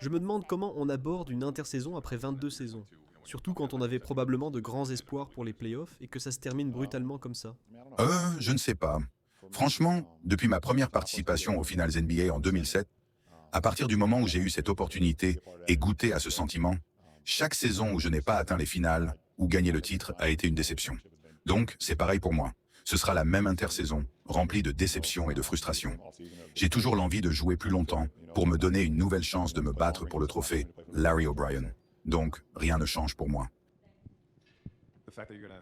Je me demande comment on aborde une intersaison après 22 saisons. Surtout quand on avait probablement de grands espoirs pour les playoffs et que ça se termine brutalement comme ça. Je ne sais pas. Franchement, depuis ma première participation aux Finals NBA en 2007, à partir du moment où j'ai eu cette opportunité et goûté à ce sentiment, chaque saison où je n'ai pas atteint les finales ou gagné le titre a été une déception. Donc, c'est pareil pour moi. Ce sera la même intersaison, remplie de déceptions et de frustrations. J'ai toujours l'envie de jouer plus longtemps pour me donner une nouvelle chance de me battre pour le trophée Larry O'Brien. Donc, rien ne change pour moi.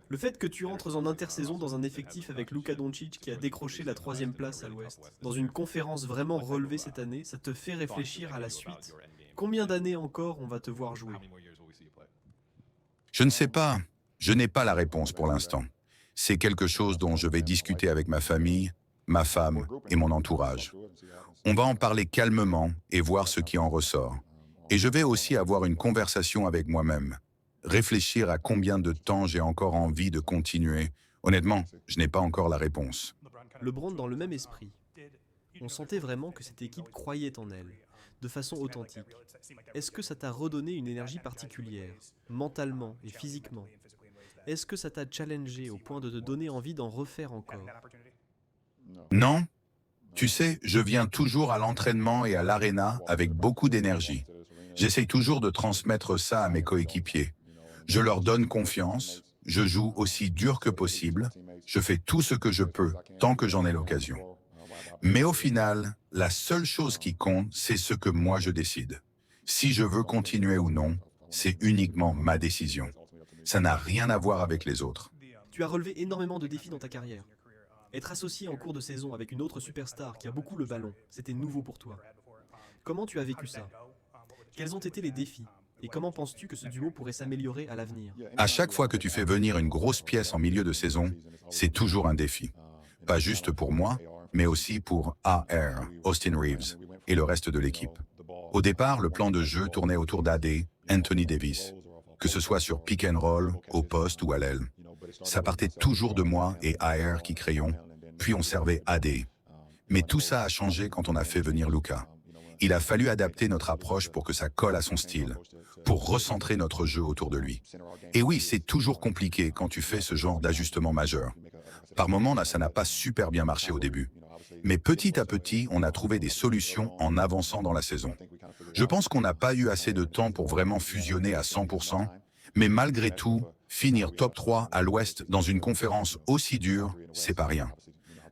Le fait que tu entres en intersaison dans un effectif avec Luka Doncic qui a décroché la troisième place à l'Ouest, dans une conférence vraiment relevée cette année, ça te fait réfléchir à la suite. Combien d'années encore on va te voir jouer? Je ne sais pas. Je n'ai pas la réponse pour l'instant. C'est quelque chose dont je vais discuter avec ma famille, ma femme et mon entourage. On va en parler calmement et voir ce qui en ressort. Et je vais aussi avoir une conversation avec moi-même. Réfléchir à combien de temps j'ai encore envie de continuer. Honnêtement, je n'ai pas encore la réponse. LeBron dans le même esprit. On sentait vraiment que cette équipe croyait en elle, de façon authentique. Est-ce que ça t'a redonné une énergie particulière, mentalement et physiquement? Est-ce que ça t'a challengé au point de te donner envie d'en refaire encore? Non, tu sais, je viens toujours à l'entraînement et à l'aréna avec beaucoup d'énergie. J'essaye toujours de transmettre ça à mes coéquipiers. Je leur donne confiance, je joue aussi dur que possible, je fais tout ce que je peux tant que j'en ai l'occasion. Mais au final, la seule chose qui compte, c'est ce que moi je décide. Si je veux continuer ou non, c'est uniquement ma décision. Ça n'a rien à voir avec les autres. Tu as relevé énormément de défis dans ta carrière. Être associé en cours de saison avec une autre superstar qui a beaucoup le ballon, c'était nouveau pour toi. Comment tu as vécu ça? Quels ont été les défis? Et comment penses-tu que ce duo pourrait s'améliorer à l'avenir? À chaque fois que tu fais venir une grosse pièce en milieu de saison, c'est toujours un défi. Pas juste pour moi, mais aussi pour AR, Austin Reeves, et le reste de l'équipe. Au départ, le plan de jeu tournait autour d'AD, Anthony Davis, que ce soit sur pick and roll, au poste ou à l'aile. Ça partait toujours de moi et AR qui créions, puis on servait AD. Mais tout ça a changé quand on a fait venir Luka. Il a fallu adapter notre approche pour que ça colle à son style, pour recentrer notre jeu autour de lui. Et oui, c'est toujours compliqué quand tu fais ce genre d'ajustement majeur. Par moments, là, ça n'a pas super bien marché au début. Mais petit à petit, on a trouvé des solutions en avançant dans la saison. Je pense qu'on n'a pas eu assez de temps pour vraiment fusionner à 100%, mais malgré tout, finir top 3 à l'Ouest dans une conférence aussi dure, c'est pas rien.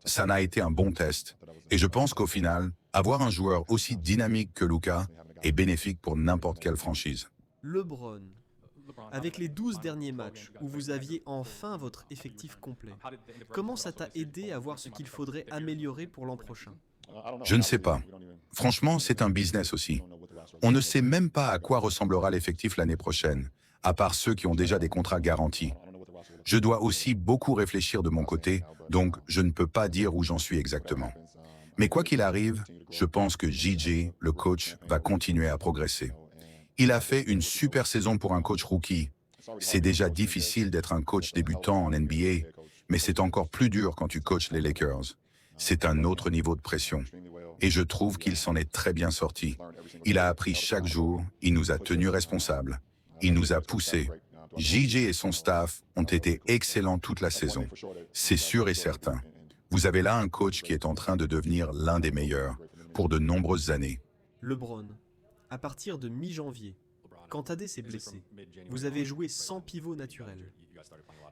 Ça n'a été un bon test, et je pense qu'au final, avoir un joueur aussi dynamique que Luka est bénéfique pour n'importe quelle franchise. LeBron, avec les 12 derniers matchs où vous aviez enfin votre effectif complet, comment ça t'a aidé à voir ce qu'il faudrait améliorer pour l'an prochain? Je ne sais pas. Franchement, c'est un business aussi. On ne sait même pas à quoi ressemblera l'effectif l'année prochaine, à part ceux qui ont déjà des contrats garantis. Je dois aussi beaucoup réfléchir de mon côté, donc je ne peux pas dire où j'en suis exactement. Mais quoi qu'il arrive, je pense que JJ, le coach, va continuer à progresser. Il a fait une super saison pour un coach rookie. C'est déjà difficile d'être un coach débutant en NBA, mais c'est encore plus dur quand tu coaches les Lakers. C'est un autre niveau de pression. Et je trouve qu'il s'en est très bien sorti. Il a appris chaque jour, il nous a tenus responsables. Il nous a poussés. JJ et son staff ont été excellents toute la saison. C'est sûr et certain. Vous avez là un coach qui est en train de devenir l'un des meilleurs pour de nombreuses années. LeBron, à partir de mi-janvier, quand AD s'est blessé, vous avez joué sans pivot naturel.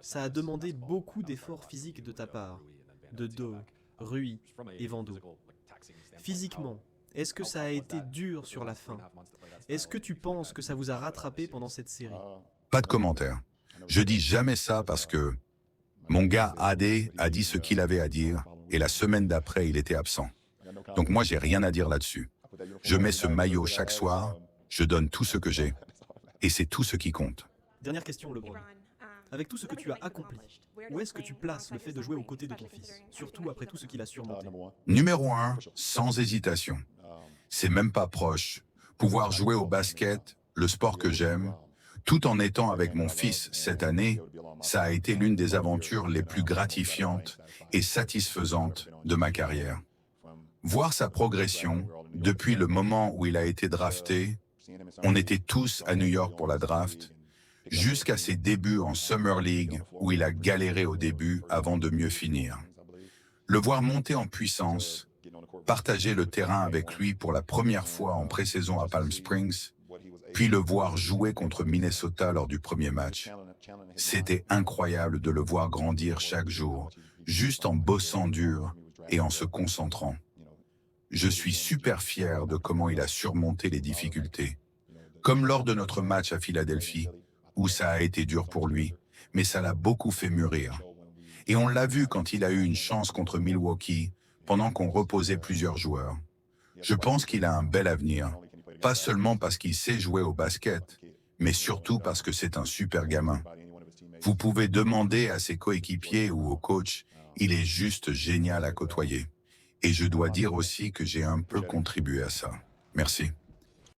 Ça a demandé beaucoup d'efforts physiques de ta part, de Doe, Rui et Vando. Physiquement, est-ce que ça a été dur sur la fin? Est-ce que tu penses que ça vous a rattrapé pendant cette série? Pas de commentaire. Je dis jamais ça parce que mon gars AD a dit ce qu'il avait à dire et la semaine d'après, il était absent. Donc moi, j'ai rien à dire là-dessus. Je mets ce maillot chaque soir, je donne tout ce que j'ai et c'est tout ce qui compte. Dernière question, LeBron. Avec tout ce que tu as accompli, où est-ce que tu places le fait de jouer aux côtés de ton fils, surtout après tout ce qu'il a surmonté? Numéro 1, sans hésitation. C'est même pas proche. Pouvoir jouer au basket, le sport que j'aime, tout en étant avec mon fils cette année, ça a été l'une des aventures les plus gratifiantes et satisfaisantes de ma carrière. Voir sa progression depuis le moment où il a été drafté On était tous à New York pour la draft, jusqu'à ses débuts en Summer League, où il a galéré au début avant de mieux finir. Le voir monter en puissance, partager le terrain avec lui pour la première fois en pré-saison à Palm Springs, puis le voir jouer contre Minnesota lors du premier match. C'était incroyable de le voir grandir chaque jour, juste en bossant dur et en se concentrant. Je suis super fier de comment il a surmonté les difficultés. Comme lors de notre match à Philadelphie, où ça a été dur pour lui, mais ça l'a beaucoup fait mûrir. Et on l'a vu quand il a eu une chance contre Milwaukee, pendant qu'on reposait plusieurs joueurs. Je pense qu'il a un bel avenir, pas seulement parce qu'il sait jouer au basket, mais surtout parce que c'est un super gamin. Vous pouvez demander à ses coéquipiers ou au coach, il est juste génial à côtoyer. Et je dois dire aussi que j'ai un peu contribué à ça. Merci.